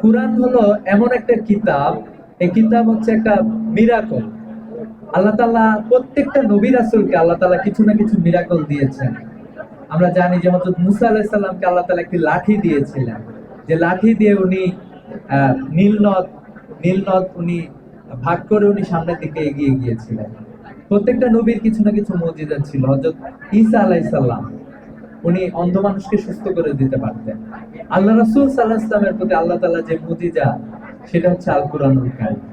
কুরআন হলো এমন একটা কিতাব, এই কিতাব হচ্ছে একটা মিরাকল। আল্লাহ তাআলা প্রত্যেকটা নবী রাসূলকে আল্লাহ তাআলা কিছু না কিছু মিরাকল দিয়েছেন। আমরা জানি যে হযরত মুসা আলাইহিস সালামকে আল্লাহ তাআলা একটি লাঠি দিয়েছিলেন, যে লাঠি দিয়ে উনি নীল নদ উনি ভাগ করে উনি সামনের দিকে এগিয়ে গিয়েছিলেন। প্রত্যেকটা নবীর কিছু না কিছু মুজিজা ছিল। হযরত ঈসা আলাইহিস সালাম উনি অন্ধ মানুষকে সুস্থ করে দিতে পারতেন। আল্লাহ রাসূল সাল্লাল্লাহু আলাইহি ওয়াসাল্লামের প্রতি আল্লাহ তাআলা যে মুজিজা, সেটা হচ্ছে আল কুরআনুল কারীম।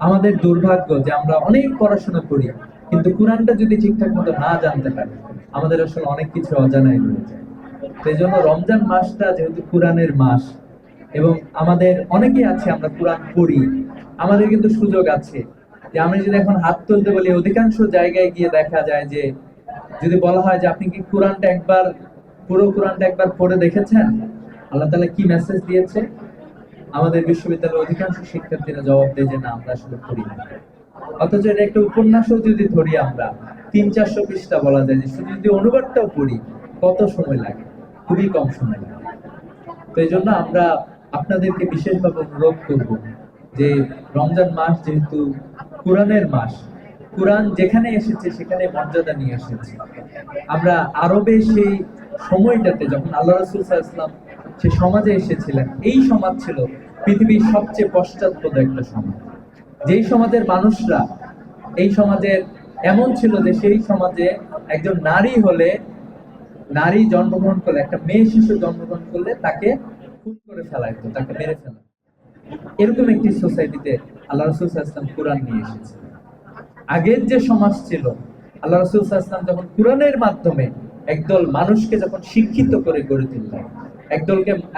আমাদের দুর্ভাগ্য যে আমরা অনেক পড়াশোনা করি, কিন্তু কুরআনটা যদি ঠিকঠাক মতো না জানতে পারি, আমাদের আসলে অনেক কিছু অজানাই রয়ে যায়। সেই জন্য রমজান মাসটা যেহেতু কুরআনের মাস, এবং আমাদের অনেকেই আছে আমরা কুরআন পড়ি, আমাদের কিন্তু সুযোগ আছে যে আমরা যদি এখন হাত তুলতে বলি, অধিকাংশ জায়গায় গিয়ে দেখা যায় যে যদি বলা হয় যে আপনি কি কুরআনটা একবার, পুরো কুরআনটা একবার পড়ে দেখেছেন, আল্লাহ তাআলা কি মেসেজ দিয়েছে, আমাদের বিশ্ববিদ্যালয়ের অধিকাংশ শিক্ষার্থীরা জবাব দেয় যে না, আমরা আসলে পড়ি না। অথচ এটা একটা উপন্যাসও যদি ধরি আমরা, 300-400 পৃষ্ঠা বলা যায়, যে শুধু যদি অনুবাদটাও পড়ি কত সময় লাগে, খুবই কম সময় লাগে। তো এই জন্য আমরা আপনাদেরকে বিশেষভাবে অনুরোধ করব যে রমজান মাস যেহেতু কুরআনের মাস, কুরআন যেখানে এসেছে সেখানে মর্যাদা নিয়ে এসেছে। আমরা আরবে সেই সময়টাতে যখন আল্লাহ রাসূল সাল্লাল্লাহু আলাইহি ওয়াসাল্লাম সে সমাজে এসেছিলেন, এই সমাজ ছিল পৃথিবীর সবচেয়ে পশ্চাৎপদ একটা সমাজ। যেই সমাজের মানুষরা, এই সমাজের এমন ছিল যে সেই সমাজে একজন নারী হলে, নারী জন্মগ্রহণ করলে, একটা মেয়ে শিশু জন্মগ্রহণ করলে তাকে খুন করে ফেলা হতো, তাকে মেরে ফেলা। এরকম একটি সোসাইটিতে আল্লাহ রাসূল সাল্লাল্লাহু আলাইহি ওয়াসাল্লাম কুরআন নিয়ে এসেছেন। আগের যে সমাজ ছিল, আল্লাহ রাসূল সাল্লাল্লাহু আলাইহি ওয়াসাল্লাম যখন কুরআনের মাধ্যমে একদল মানুষকে যখন শিক্ষিত করে গড়ে তুললেন,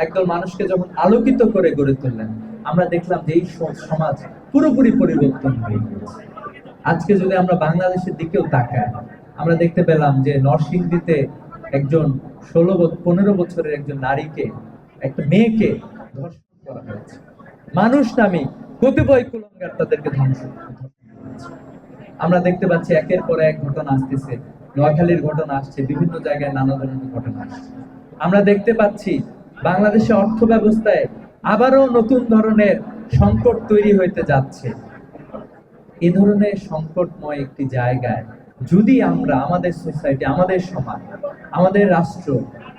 একদল মানুষকে যখন আলোকিত করে গড়ে তুললেন, আমরা দেখলাম যে এই সমাজ পুরোপুরি পরিবর্তন হয়ে গেছে। আজকে যদি আমরা বাংলাদেশের দিকেও তাকাই, আমরা দেখতে পেলাম যে নরসিংদীতে একজন 15 বছরের একজন নারীকে, একটা মেয়েকে ধর্ষণ করা হয়েছে। মানুষ নামে কতিপয় কুলাঙ্গার তাদেরকে ধ্বংস করেছে। আমরা দেখতে পাচ্ছি একের পর এক ঘটনা আসতেছে, নোয়াখালীর ঘটনা আসছে, বিভিন্ন জায়গায় নানা ধরনের ঘটনা আসছে। আমরা দেখতে পাচ্ছি বাংলাদেশের অর্থ ব্যবস্থায় আবারও নতুন ধরনের সংকট তৈরি হইতে যাচ্ছে। এই ধরনের সংকটময় একটি জায়গায় যদি আমরা আমাদের সোসাইটি, আমাদের সমাজ, আমাদের রাষ্ট্র,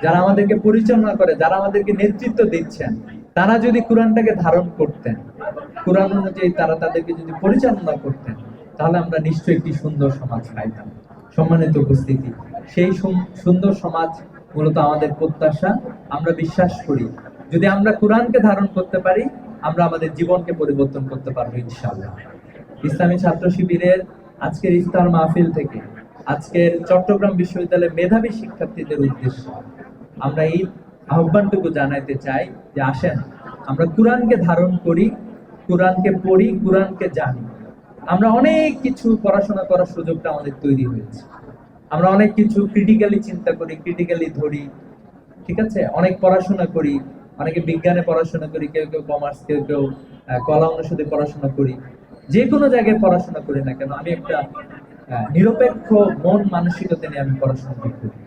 যারা আমাদেরকে পরিচালনা করে, যারা আমাদেরকে নেতৃত্ব দিচ্ছেন, তারা যদি কুরআনটাকে ধারণ করতেন, কুরআন অনুযায়ী তারা তাদেরকে যদি পরিচালনা করতেন, তাহলে আমরা নিশ্চয়ই একটি সুন্দর সমাজ পাইতাম। সম্মানিত উপস্থিতি, সেই সুন্দর সমাজ মূলত আমাদের প্রত্যাশা। আমরা বিশ্বাস করি যদি আমরা কুরআনকে ধারণ করতে পারি, আমরা আমাদের জীবনকে পরিবর্তন করতে পারবো ইনশাআল্লাহ। ইসলামী ছাত্র শিবিরের আজকের ইফতার মাহফিল থেকে, আজকের চট্টগ্রাম বিশ্ববিদ্যালয়ের মেধাবী শিক্ষার্থীদের উদ্দেশ্যে আমরা এই আহ্বানটুকু জানাইতে চাই যে আসেন আমরা কুরআনকে ধারণ করি, কুরআনকে পড়ি, কুরআনকে জানি। আমরা অনেক কিছু পড়াশোনা করার সুযোগটা আমাদের তৈরি হয়েছে। আমরা অনেক কিছু ক্রিটিক্যালি চিন্তা করি, ক্রিটিক্যালি ধরি, ঠিক আছে, অনেক পড়াশোনা করি, অনেকে বিজ্ঞানে পড়াশোনা করি, কেউ কেউ কমার্স, কেউ কেউ কলা অনুষদে পড়াশোনা করি। যে কোনো জায়গায় পড়াশোনা করি না কেন, আমি একটা নিরপেক্ষ মন মানসিকতা নিয়ে আমি পড়াশোনা করি।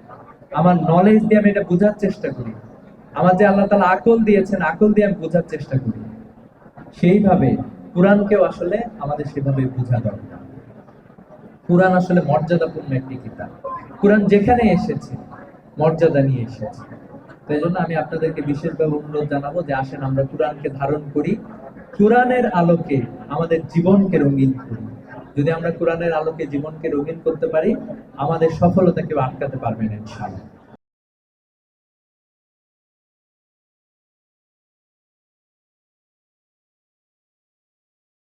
আমার নলেজ দিয়ে আমি এটা বোঝার চেষ্টা করি। আমার যে আল্লাহ তাআলা আকল দিয়েছেন, আকল দিয়ে আমি বোঝার চেষ্টা করি। সেইভাবে কুরআনকেও আসলে আমাদের সেভাবে বোঝা দরকার। কুরআন আসলে মর্যাদাপূর্ণ একটি কিতাব। কুরআন যেখানে এসেছে মর্যাদা নিয়ে এসেছে। তাই জন্য আমি আপনাদেরকে বিশেষভাবে অনুরোধ জানাবো যে আসেন আমরা কুরআনকে ধারণ করি, কুরআনের আলোকে আমাদের জীবনকে রঙিন করি। যদি আমরা কুরআনের আলোকে জীবনকে রঙিন করতে পারি, আমাদের সফলতা কেউ আটকাতে পারবে না ইনশাআল্লাহ।